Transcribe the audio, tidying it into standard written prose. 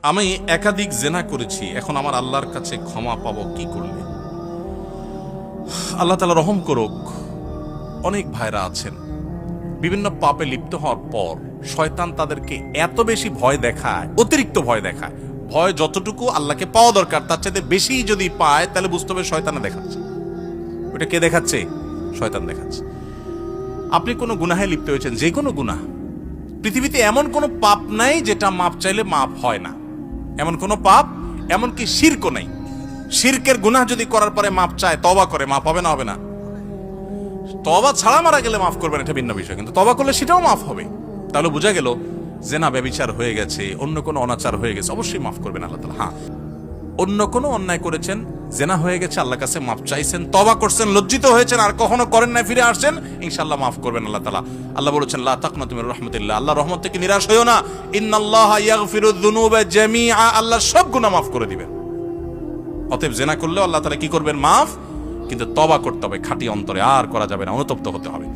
আমি একাধিক জেনা করেছি, এখন আমার আল্লাহর কাছে ক্ষমা পাবো কি করলে? আল্লাহ তাআলা রহম করুক। অনেক ভাইরা আছেন বিভিন্ন পাপে লিপ্ত হওয়ার পর শয়তান তাদেরকে এত বেশি ভয় দেখায়, অতিরিক্ত ভয় দেখায়। ভয় যতটুকু আল্লাহকে পাওয়া দরকার তার চাইতে বেশি যদি পায় তাহলে বুঝতে হবে শয়তানে দেখাচ্ছে। ওটা কে দেখাচ্ছে? শয়তান দেখাচ্ছে। আপনি কোনো গুনাহে লিপ্ত হয়েছেন, যে কোনো গুনাহ, পৃথিবীতে এমন কোনো পাপ নাই যেটা মাপ চাইলে মাপ হয় না। এমন কোনো পাপ, এমনকি শিরকও নাই। শিরকের গুনাহ যদি করার পরে মাপ চায়, তওবা করে, মাপ হবে না? হবে না? তওবা ছাড়া মারা গেলে মাফ করবেন, এটা ভিন্ন বিষয়, কিন্তু তওবা করলে সেটাও মাফ হবে। তাহলে বোঝা গেল জেনা ব্যভিচার হয়ে গেছে, অন্য কোনো অনাচার হয়ে গেছে, অবশ্যই মাফ করবেন আল্লাহ তাআলা। হ্যাঁ, অন্য কোনো অন্যায় করেছেন, জেনা হয়ে গেছে, আল্লাহর কাছে মাফ চাইছেন, তওবা করছেন, লজ্জিত হয়েছেন, আর কখনো করেন না, ফিরে আসছেন, ইনশাআল্লাহ মাফ করবেন আল্লাহ তাআলা। আল্লাহ বলেছেন লা তাকনাতু মির রাহমাতিল্লাহ, আল্লাহর রহমত থেকে নিরাশ হইও না। ইন্নাল্লাহা ইয়াগফিরুয যুনুবা জামিআ, আল্লাহ সব গুনাহ মাফ করে দিবেন। অতএব জেনা করলেও আল্লাহ তাআলা কি করবেন? মাফ। কিন্তু তওবা করতে হবে খাঁটি অন্তরে, আর করা যাবে না, অনুতপ্ত হতে হবে।